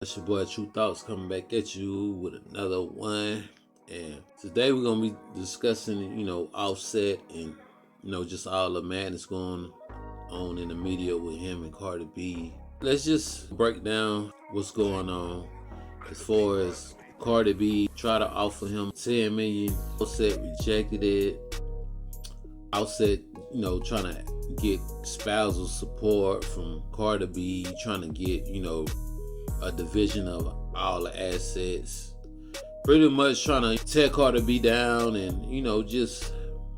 It's your boy True Thoughts coming back at you with another one. And today we're gonna be discussing, Offset and just all the madness going on in the media with him and Cardi B. Let's just break down what's going on as far as Cardi B tried to offer him 10 million. Offset rejected it. Offset, trying to get spousal support from Cardi B, trying to get, a division of all the assets. Pretty much trying to tear Cardi B down and, just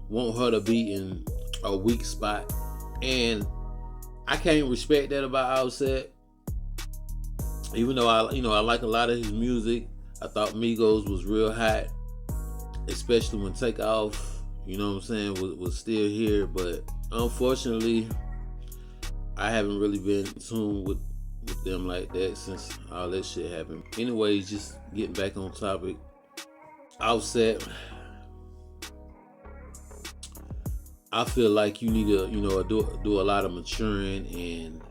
want her to be in a weak spot. And I can't respect that about Offset. Even though I like a lot of his music. I thought Migos was real hot, especially when Takeoff, was still here. But unfortunately, I haven't really been in tune with them like that since all that shit happened. Anyways, just getting back on topic. Offset, I feel like you need to, do a lot of maturing and,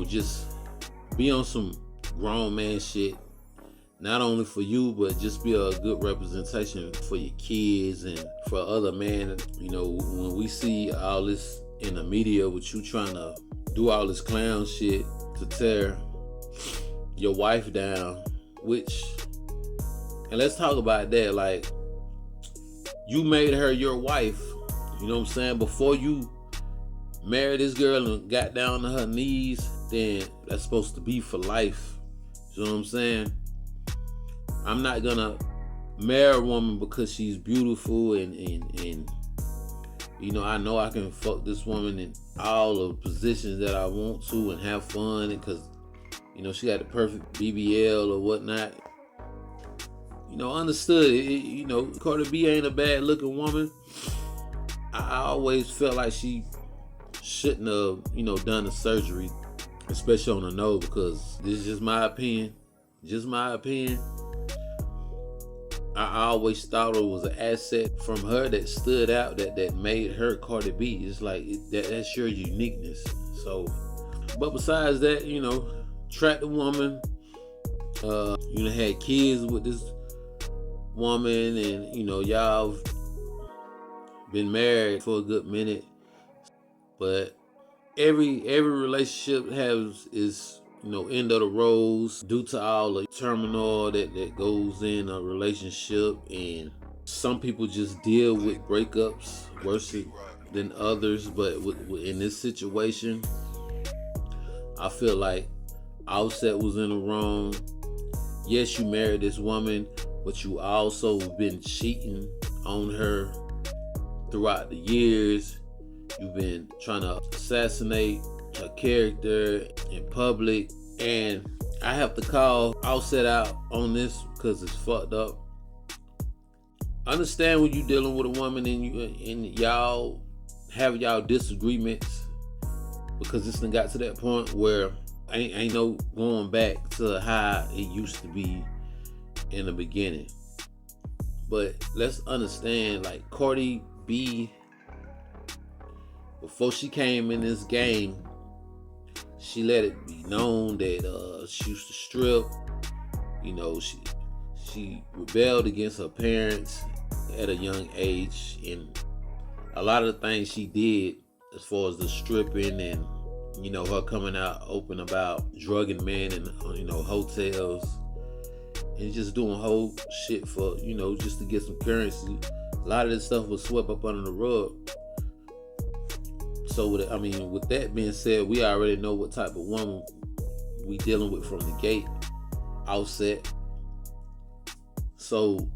just be on some grown man shit. Not only for you, but just be a good representation for your kids and for other men. When we see all this in the media with you trying to do all this clown shit to tear your wife down, and let's talk about that. Like, you made her your wife, before you married this girl and got down to her knees, then that's supposed to be for life. You know what I'm saying? I'm not gonna marry a woman because she's beautiful and I know I can fuck this woman in all the positions that I want to and have fun, and because she got the perfect BBL or whatnot. Understood. Cardi B ain't a bad looking woman. I always felt like she shouldn't have done the surgery, especially on the nose, because this is just my opinion. I always thought it was an asset from her that stood out, that made her Cardi B. It's like that's your uniqueness. So, but besides that, trapped the woman. Had kids with this woman, and y'all been married for a good minute. But every relationship is end of the roads due to all the turmoil that goes in a relationship. And some people just deal with breakups worse than others. But in this situation, I feel like Offset was in the wrong. Yes, you married this woman, but you also been cheating on her throughout the years. You've been trying to assassinate her character in public, and I have to call Offset out on this because it's fucked up. Understand when you dealing with a woman and y'all have y'all disagreements, because this done got to that point where ain't no going back to how it used to be in the beginning. But let's understand, like, Cardi B, before she came in this game, she let it be known that she used to strip. She rebelled against her parents at a young age, and a lot of the things she did as far as the stripping and her coming out open about drugging men in hotels and just doing whole shit for just to get some currency. A lot of this stuff was swept up under the rug. So with that being said, we already know what type of woman we dealing with from the gate. Offset. So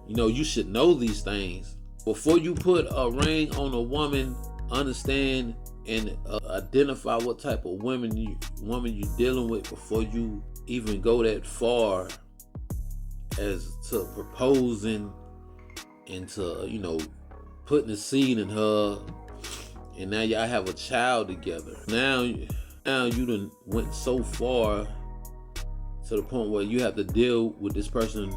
you should know these things before you put a ring on a woman. Understand and identify what type of woman you dealing with before you even go that far as to proposing and to putting a seed in her, and now y'all have a child together. Now you done went so far to the point where you have to deal with this person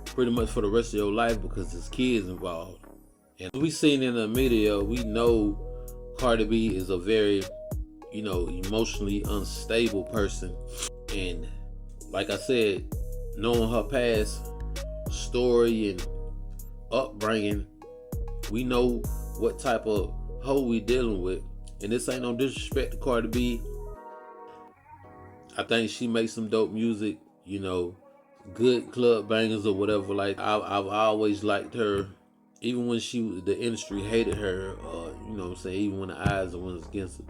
pretty much for the rest of your life because there's kids involved. And we seen in the media, we know Cardi B is a very emotionally unstable person. And like I said, knowing her past story and upbringing, we know what type of hoe we dealing with. And this ain't no disrespect to Cardi B. I think she makes some dope music, good club bangers or whatever. Like I've always liked her, even when the industry hated her. You know what I'm saying? Even when the eyes went against her.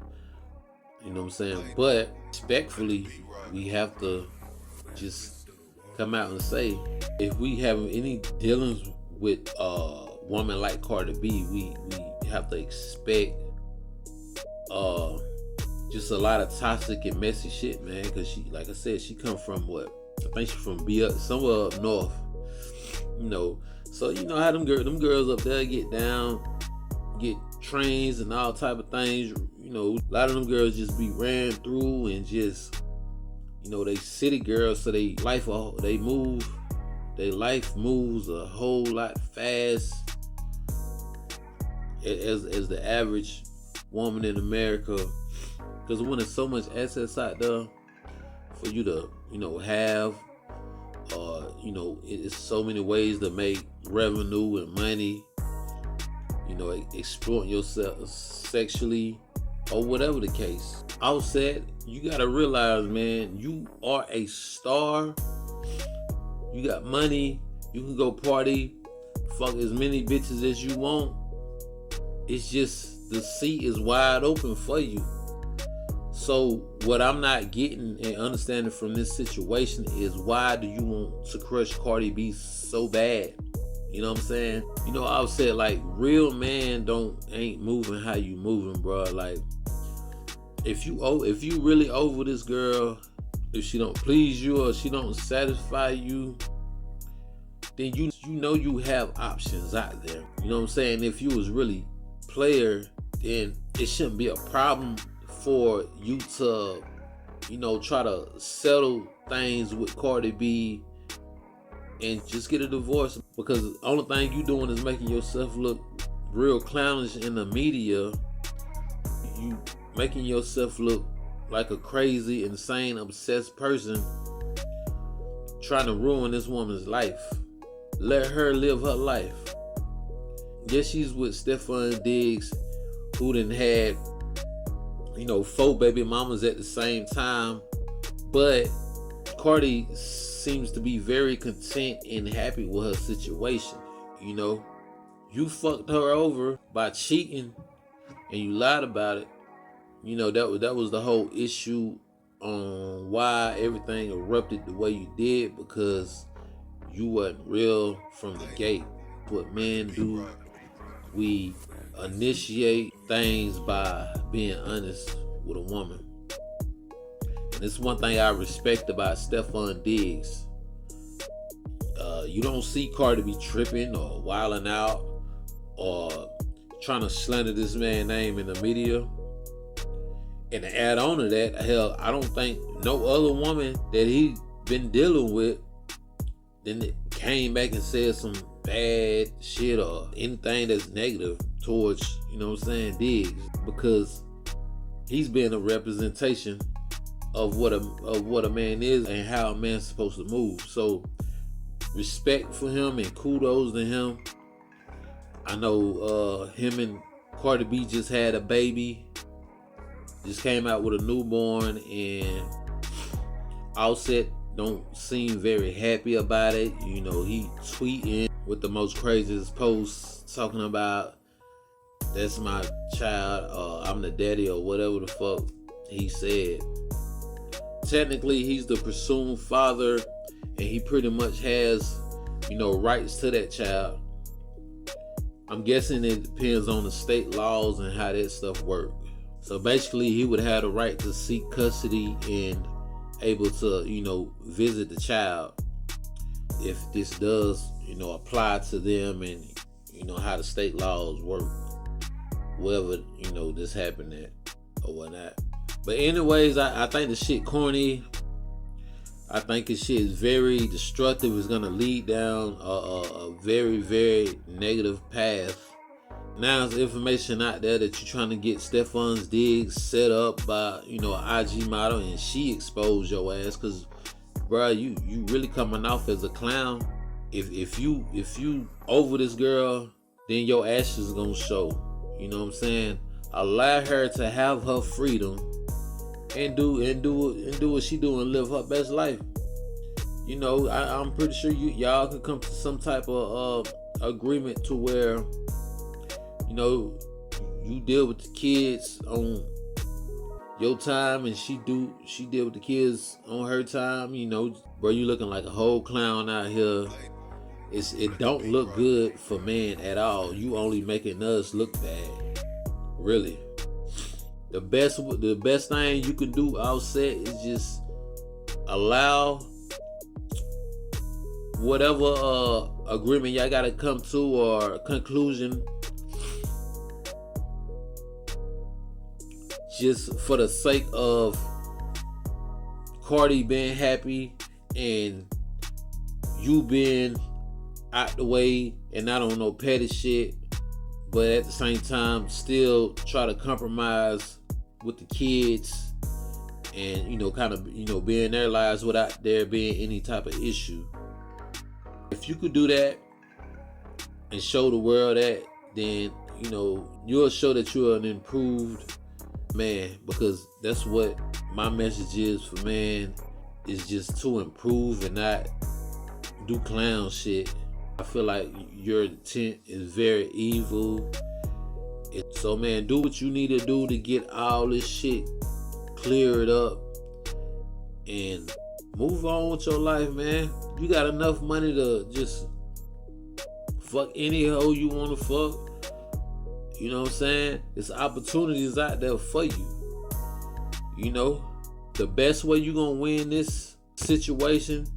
You know what I'm saying? But respectfully, we have to just come out and say, if we have any dealings with a woman like Cardi B, we have to expect just a lot of toxic and messy shit, man. Because she, like I said, she come from what? I think she's from somewhere up north. So you know how them girls up there get down, get trains and all type of things. A lot of them girls just be ran through and just, they city girls, so their life moves a whole lot fast as the average woman in America. Because when there's so much assets out there for you to, have, it's so many ways to make revenue and money, exploiting yourself sexually or whatever the case. Offset, you gotta realize, man, you are a star. You got money. You can go party, fuck as many bitches as you want. It's just the seat is wide open for you. So what I'm not getting and understanding from this situation is, why do you want to crush Cardi B so bad? You know what I'm saying? I would say, like, real man ain't moving how you moving, bro. Like, if you really over this girl, if she don't please you or she don't satisfy you, then you have options out there. You know what I'm saying? If you was really player, then it shouldn't be a problem for you to, try to settle things with Cardi B and just get a divorce, because the only thing you doing is making yourself look real clownish in the media. You making yourself look like a crazy, insane, obsessed person trying to ruin this woman's life. Let her live her life. Yes, she's with Stefan Diggs, who done had 4 baby mamas at the same time, but Cardi seems to be very content and happy with her situation. You fucked her over by cheating and you lied about it. That was the whole issue on why everything erupted the way you did, because you wasn't real from the gate. What men do, we initiate things by being honest with a woman. And it's one thing I respect about Stefan Diggs. You don't see Cardi be tripping or wilding out or trying to slander this man's name in the media. And to add on to that, hell, I don't think no other woman that he been dealing with then came back and said some bad shit or anything that's negative towards, Diggs, because he's been a representation of what a man is and how a man's supposed to move. So respect for him and kudos to him. I know him and Cardi B just had a baby, just came out with a newborn, and Offset don't seem very happy about it. He tweeting with the most craziest posts talking about, that's my child, I'm the daddy, or whatever the fuck he said. Technically, he's the presumed father, and he pretty much has, rights to that child. I'm guessing it depends on the state laws and how that stuff works. So basically, he would have the right to seek custody and able to, visit the child if this does, apply to them, and, how the state laws work, wherever, this happened at or whatnot. But anyways, I think the shit corny. I think this shit is very destructive. It's gonna lead down a very, very negative path. Now there's information out there that you're trying to get Stefan's Diggs set up by, an IG model, and she exposed your ass, cause bruh, you really coming off as a clown. If you over this girl, then your ashes gonna show. You know what I'm saying? Allow her to have her freedom and do what she do and live her best life. I'm pretty sure y'all can come to some type of agreement to where you deal with the kids on your time and she deal with the kids on her time. Bro, you looking like a whole clown out here. It don't look good for men at all. You only making us look bad. Really. The best thing you can do, Offset, is just allow whatever agreement y'all gotta come to or conclusion, just for the sake of Cardi being happy and you being out the way and not on no petty shit, but at the same time still try to compromise with the kids and kind of be in their lives without there being any type of issue. If you could do that and show the world that, then you'll show that you're an improved man, because that's what my message is for man, is just to improve and not do clown shit. I feel like your intent is very evil. So man, do what you need to do to get all this shit cleared up and move on with your life, man. You got enough money to just fuck any hoe you want to fuck. You know what I'm saying? There's opportunities out there for you. The best way you gonna win this situation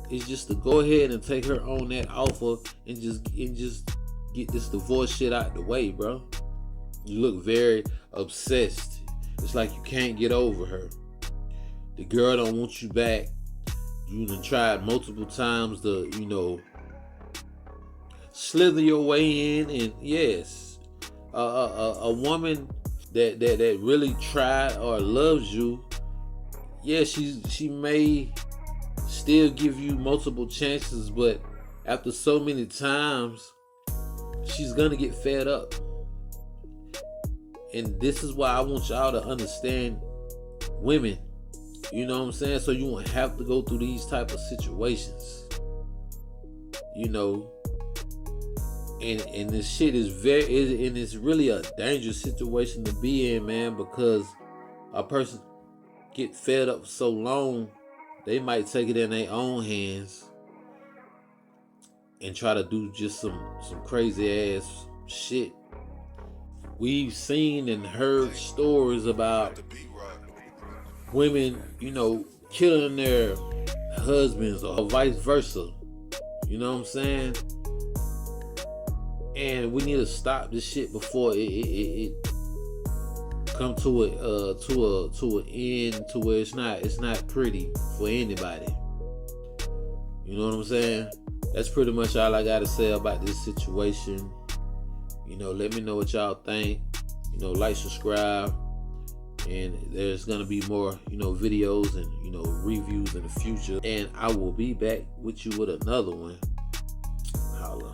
is just to go ahead and take her on that offer and just get this divorce shit out the way, bro. You look very obsessed. It's like you can't get over her. The girl don't want you back. You done tried multiple times to, slither your way in, and yes, a woman that really tried or loves you, yeah, she may still give you multiple chances, but after so many times, she's gonna get fed up. And this is why I want y'all to understand women. You know what I'm saying? So you won't have to go through these type of situations. And this shit is it's really a dangerous situation to be in, man, because a person get fed up for so long, they might take it in their own hands and try to do just some crazy ass shit. We've seen and heard stories about women, killing their husbands or vice versa. You know what I'm saying? And we need to stop this shit before it come to an end to where it's not pretty for anybody. You know what I'm saying? That's pretty much all I gotta say about this situation. Let me know what y'all think. Like, subscribe, and there's gonna be more, videos and reviews in the future. And I will be back with you with another one. Holla.